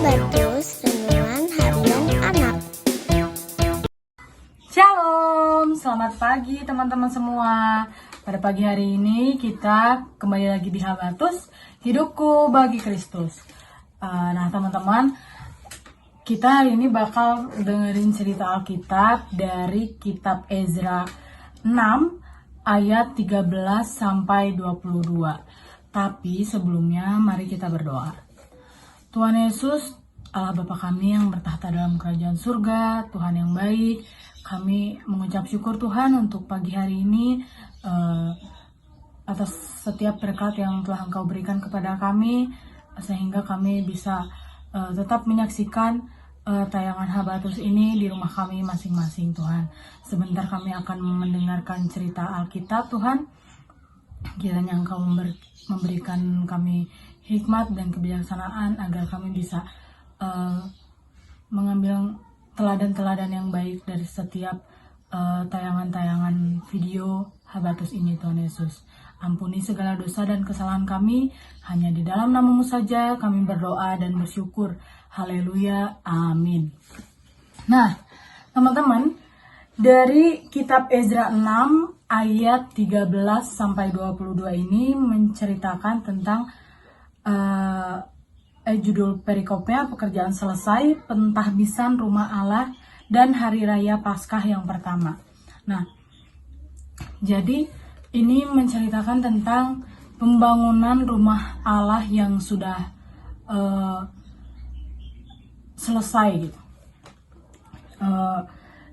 Habatus Renungan Harian Anak. Shalom, selamat pagi teman-teman semua. Pada pagi hari ini kita kembali lagi di Habatus, hidupku bagi Kristus. Nah teman-teman, kita hari ini bakal dengerin cerita Alkitab dari kitab Ezra 6 ayat 13 sampai 22. Tapi sebelumnya mari kita berdoa. Tuhan Yesus, Allah Bapa kami yang bertahta dalam kerajaan surga, Tuhan yang baik, kami mengucap syukur Tuhan untuk pagi hari ini atas setiap berkat yang telah Engkau berikan kepada kami, sehingga kami bisa tetap menyaksikan tayangan Habatus ini di rumah kami masing-masing Tuhan. Sebentar kami akan mendengarkan cerita Alkitab Tuhan. Kiranya Engkau memberikan kami hikmat dan kebijaksanaan agar kami bisa mengambil teladan-teladan yang baik dari setiap tayangan-tayangan video Habatus ini Tuhan Yesus. Ampuni segala dosa dan kesalahan kami, hanya di dalam nama-Mu saja kami berdoa dan bersyukur. Haleluya, amin. Nah, teman-teman, dari kitab Ezra 6 ayat 13 sampai 22 ini menceritakan tentang judul perikopnya pekerjaan selesai, pentahbisan rumah Allah, dan hari raya Paskah yang pertama. Nah, jadi ini menceritakan tentang pembangunan rumah Allah yang sudah selesai gitu.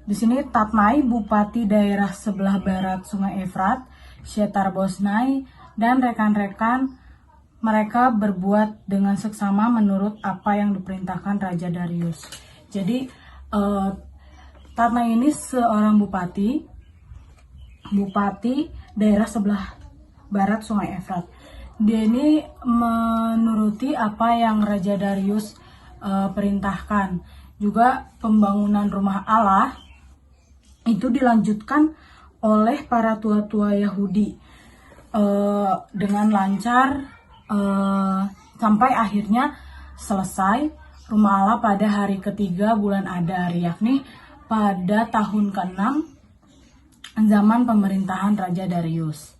Di sini Tatnai, bupati daerah sebelah barat Sungai Efrat, Shetar Bosnai, dan rekan-rekan mereka berbuat dengan seksama menurut apa yang diperintahkan Raja Darius. Jadi Tatnai ini seorang bupati daerah sebelah barat Sungai Efrat. Dia ini menuruti apa yang Raja Darius perintahkan. Juga pembangunan rumah Allah itu dilanjutkan oleh para tua-tua Yahudi dengan lancar sampai akhirnya selesai rumah Allah pada hari ketiga bulan Adar, yakni pada tahun ke-6 zaman pemerintahan Raja Darius.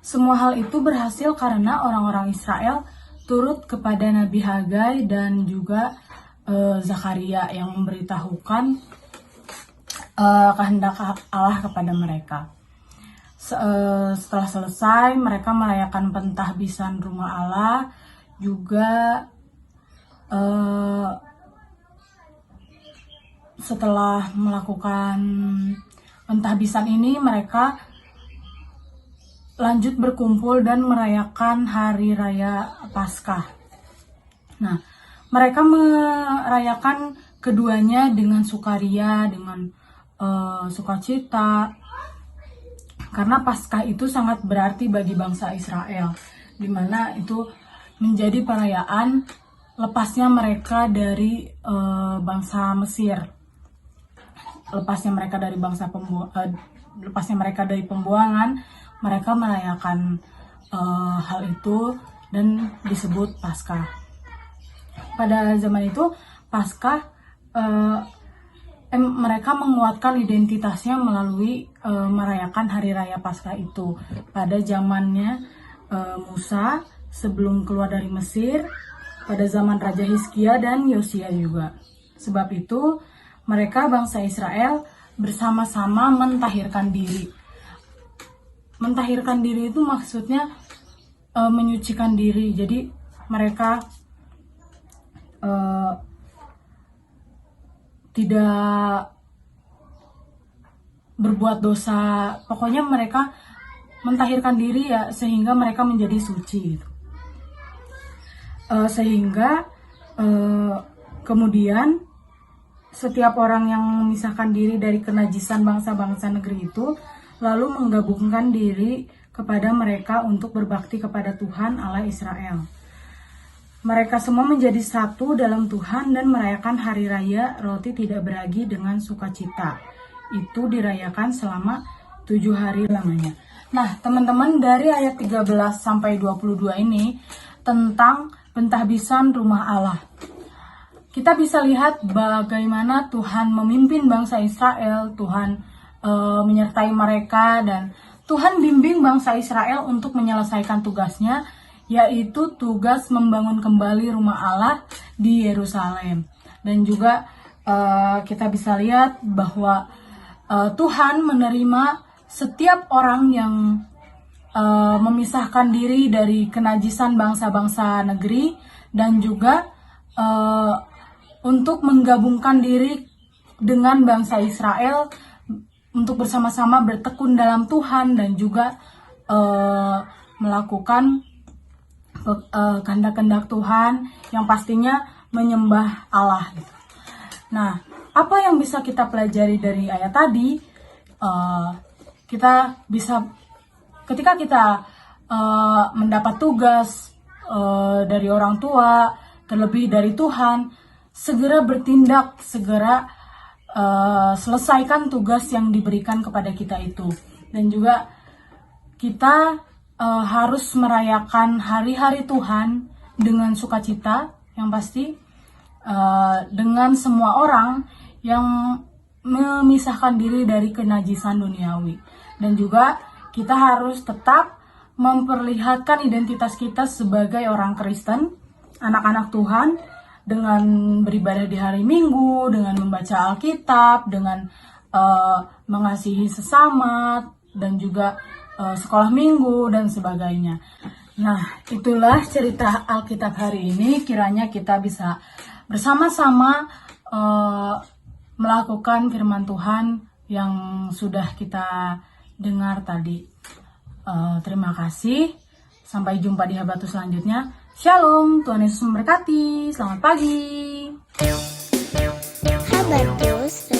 Semua hal itu berhasil karena orang-orang Israel turut kepada Nabi Hagai dan juga Zakaria yang memberitahukan kehendak Allah kepada mereka. Setelah selesai, mereka merayakan pentahbisan rumah Allah. Juga setelah melakukan pentahbisan ini, mereka lanjut berkumpul dan merayakan hari raya Paskah. Nah, mereka merayakan keduanya dengan sukaria, dengan sukacita, karena Paskah itu sangat berarti bagi bangsa Israel, di mana itu menjadi perayaan lepasnya mereka dari bangsa Mesir, lepasnya mereka dari pembuangan. Mereka merayakan hal itu dan disebut Paskah. Pada zaman itu Paskah mereka menguatkan identitasnya melalui merayakan hari raya Paskah itu. Pada zamannya Musa sebelum keluar dari Mesir, pada zaman Raja Hizkia dan Yosia juga. Sebab itu mereka bangsa Israel bersama-sama mentahirkan diri. Mentahirkan diri itu maksudnya menyucikan diri. Jadi mereka tidak berbuat dosa, pokoknya mereka mentahirkan diri ya, sehingga mereka menjadi suci gitu. Sehingga kemudian setiap orang yang memisahkan diri dari kenajisan bangsa-bangsa negeri itu lalu menggabungkan diri kepada mereka untuk berbakti kepada Tuhan Allah Israel. Mereka semua menjadi satu dalam Tuhan dan merayakan hari raya roti tidak beragi dengan sukacita. Itu dirayakan selama 7 hari lamanya. Nah, teman-teman, dari ayat 13 sampai 22 ini tentang pentahbisan rumah Allah. kita bisa lihat bagaimana Tuhan memimpin bangsa Israel, Tuhan menyertai mereka, dan Tuhan bimbing bangsa Israel untuk menyelesaikan tugasnya, yaitu tugas membangun kembali rumah Allah di Yerusalem. Dan juga kita bisa lihat bahwa Tuhan menerima setiap orang yang memisahkan diri dari kenajisan bangsa-bangsa negeri, dan juga untuk menggabungkan diri dengan bangsa Israel untuk bersama-sama bertekun dalam Tuhan, dan juga melakukan kehendak-kehendak Tuhan yang pastinya menyembah Allah gitu. Nah, apa yang bisa kita pelajari dari ayat tadi? Kita bisa, ketika kita mendapat tugas dari orang tua, terlebih dari Tuhan, segera bertindak, segera selesaikan tugas yang diberikan kepada kita itu. Dan juga kita harus merayakan hari-hari Tuhan dengan sukacita, yang pasti dengan semua orang yang memisahkan diri dari kenajisan duniawi. Dan juga kita harus tetap memperlihatkan identitas kita sebagai orang Kristen, anak-anak Tuhan, dengan beribadah di hari Minggu, dengan membaca Alkitab, dengan mengasihi sesama, dan juga sekolah Minggu, dan sebagainya. Nah, itulah cerita Alkitab hari ini. Kiranya kita bisa bersama-sama melakukan firman Tuhan yang sudah kita dengar tadi. Terima kasih. Sampai jumpa di Habatus selanjutnya. Shalom, Tuhan Yesus memberkati. Selamat pagi. Habatus